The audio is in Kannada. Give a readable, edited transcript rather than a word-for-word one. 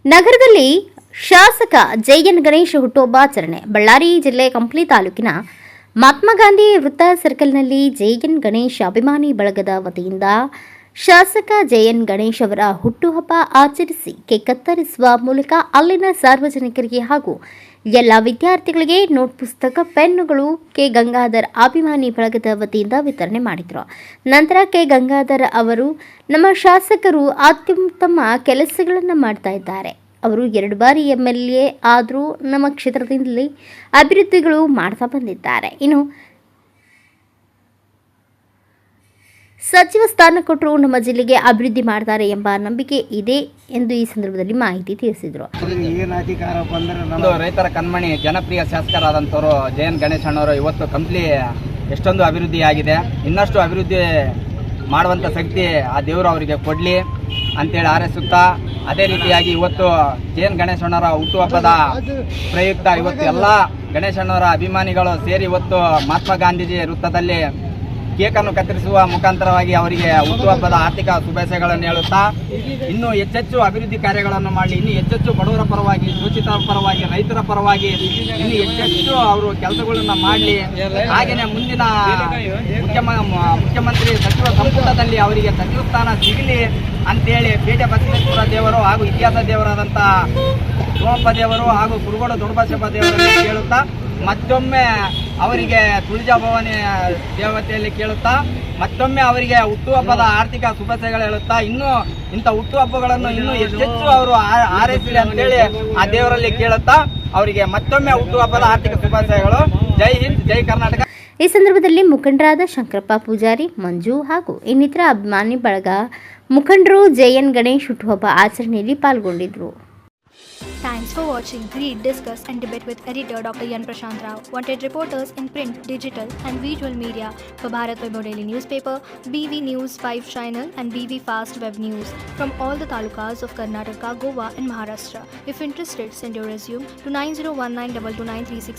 ನಗರದಲ್ಲಿ ಶಾಸಕ ಜೆಎನ್ ಗಣೇಶ್ ಹುಟ್ಟುಹಬ್ಬಾಚರಣೆ. ಬಳ್ಳಾರಿ ಜಿಲ್ಲೆ ಕಂಪ್ಲಿ ತಾಲೂಕಿನ ಮಹಾತ್ಮ ಗಾಂಧಿ ವೃತ್ತ ಸರ್ಕಲ್ನಲ್ಲಿ ಜೆಎನ್ ಗಣೇಶ್ ಅಭಿಮಾನಿ ಬಳಗದ ವತಿಯಿಂದ ಶಾಸಕ ಜೆಎನ್ ಗಣೇಶ್ ಅವರ ಹುಟ್ಟುಹಬ್ಬ ಆಚರಿಸಿ ಕೇಕ್ ಕತ್ತರಿಸುವ ಮೂಲಕ ಅಲ್ಲಿನ ಸಾರ್ವಜನಿಕರಿಗೆ ಹಾಗೂ ಎಲ್ಲ ವಿದ್ಯಾರ್ಥಿಗಳಿಗೆ ನೋಟ್ ಪುಸ್ತಕ, ಪೆನ್ನುಗಳು ಕೆ ಗಂಗಾಧರ್ ಅಭಿಮಾನಿ ಬಳಗದ ವತಿಯಿಂದ ವಿತರಣೆ ಮಾಡಿದರು. ನಂತರ ಕೆ ಗಂಗಾಧರ್ ಅವರು, ನಮ್ಮ ಶಾಸಕರು ಅತ್ಯುತ್ತಮ ಕೆಲಸಗಳನ್ನು ಮಾಡ್ತಾ ಇದ್ದಾರೆ. ಅವರು 2 ಬಾರಿ MLA ಆದರೂ ನಮ್ಮ ಕ್ಷೇತ್ರದಲ್ಲಿ ಅಭಿವೃದ್ಧಿಗಳು ಮಾಡ್ತಾ ಬಂದಿದ್ದಾರೆ. ಇನ್ನು ಸಚಿವ ಸ್ಥಾನ ಕೊಟ್ಟರು ನಮ್ಮ ಜಿಲ್ಲೆಗೆ ಅಭಿವೃದ್ಧಿ ಮಾಡ್ತಾರೆ ಎಂಬ ನಂಬಿಕೆ ಇದೆ ಎಂದು ಈ ಸಂದರ್ಭದಲ್ಲಿ ಮಾಹಿತಿ ತಿಳಿಸಿದರು. ರೈತರ ಕಣ್ಮಣಿ ಜನಪ್ರಿಯ ಶಾಸಕರಾದಂಥವರು ಜೆಎನ್ ಗಣೇಶ್ ಅಣ್ಣವರು ಇವತ್ತು ಕಂಪ್ಲಿ ಎಷ್ಟೊಂದು ಅಭಿವೃದ್ಧಿ ಆಗಿದೆ, ಇನ್ನಷ್ಟು ಅಭಿವೃದ್ಧಿ ಮಾಡುವಂಥ ಶಕ್ತಿ ಆ ದೇವರು ಅವರಿಗೆ ಕೊಡಲಿ ಅಂತೇಳಿ ಹಾರೈಸುತ್ತಾ, ಅದೇ ರೀತಿಯಾಗಿ ಇವತ್ತು ಜೆಎನ್ ಗಣೇಶ್ ಅಣ್ಣವರ ಹುಟ್ಟುಹಬ್ಬದ ಪ್ರಯುಕ್ತ ಇವತ್ತು ಎಲ್ಲ ಗಣೇಶ್ ಅಣ್ಣವರ ಅಭಿಮಾನಿಗಳು ಸೇರಿ ಇವತ್ತು ಮಹಾತ್ಮ ಗಾಂಧೀಜಿ ವೃತ್ತದಲ್ಲಿ ಕೇಕನ್ನು ಕತ್ತರಿಸುವ ಮುಖಾಂತರವಾಗಿ ಅವರಿಗೆ ಹುಟ್ಟುಹಬ್ಬದ ಆರ್ಥಿಕ ಶುಭಾಶಯಗಳನ್ನು ಹೇಳುತ್ತಾ, ಇನ್ನೂ ಹೆಚ್ಚೆಚ್ಚು ಅಭಿವೃದ್ಧಿ ಕಾರ್ಯಗಳನ್ನು ಮಾಡಿ, ಇನ್ನೂ ಹೆಚ್ಚೆಚ್ಚು ಬಡವರ ಪರವಾಗಿ, ಶೋಷಿತರ ಪರವಾಗಿ, ರೈತರ ಪರವಾಗಿ ಇನ್ನೂ ಹೆಚ್ಚೆಚ್ಚು ಅವರು ಕೆಲಸಗಳನ್ನು ಮಾಡಲಿ. ಹಾಗೆಯೇ ಮುಂದಿನ ಮುಖ್ಯಮಂತ್ರಿ ಸಚಿವ ಸಂಪುಟದಲ್ಲಿ ಅವರಿಗೆ ಸಚಿವ ಸ್ಥಾನ ಸಿಗಲಿ ಅಂತೇಳಿ ಪೇಟೆ ಬಸವೇಶ್ವರ ದೇವರು ಹಾಗೂ ಇತಿಹಾಸ ದೇವರಾದಂಥ ಸೋಮಪ್ಪ ದೇವರು ಹಾಗೂ ಕುರುಗೋಡು ದೊಡ್ಡಬಸಪ್ಪ ದೇವರಲ್ಲಿ ಕೇಳುತ್ತಾ, ಮತ್ತೊಮ್ಮೆ ಅವರಿಗೆ ತುಳಜಾಭವಾನಿ ದೇವತೆಯಲ್ಲಿ ಕೇಳುತ್ತಾ, ಮತ್ತೊಮ್ಮೆ ಅವರಿಗೆ ಹುಟ್ಟುಹಬ್ಬದ ಆರ್ಥಿಕ ಶುಭಾಶಯಗಳು ಹೇಳುತ್ತಾ, ಇನ್ನೂ ಇಂಥ ಹುಟ್ಟುಹಬ್ಬಗಳನ್ನು ಇನ್ನೂ ಹೆಚ್ಚೆಚ್ಚು ಅವರು ಹಾರೈಸಲಿ ಅಂತೇಳಿ ಆ ದೇವರಲ್ಲಿ ಕೇಳುತ್ತಾ, ಅವರಿಗೆ ಮತ್ತೊಮ್ಮೆ ಹುಟ್ಟುಹಬ್ಬದ ಆರ್ಥಿಕ ಶುಭಾಶಯಗಳು. ಜೈ ಹಿಂದ್, ಜೈ ಕರ್ನಾಟಕ. ಈ ಸಂದರ್ಭದಲ್ಲಿ ಮುಖಂಡರಾದ ಶಂಕರಪ್ಪ ಪೂಜಾರಿ, ಮಂಜು ಹಾಗೂ ಇನ್ನಿತರ ಅಭಿಮಾನಿ ಬಳಗ ಮುಖಂಡರು ಜೆಎನ್ ಗಣೇಶ್ ಹುಟ್ಟುಹಬ್ಬ ಆಚರಣೆಯಲ್ಲಿ ಪಾಲ್ಗೊಂಡಿದ್ದರು. Thanks for watching. Read, discuss and debate with editor Dr. Yan Prashant Rao. Wanted reporters in print, digital and visual media for Bharat Vaibhav Daily Newspaper, BV News 5 Channel and BV Fast Web News from all the talukas of Karnataka, Goa and Maharashtra. If interested, send your resume to 9019229369.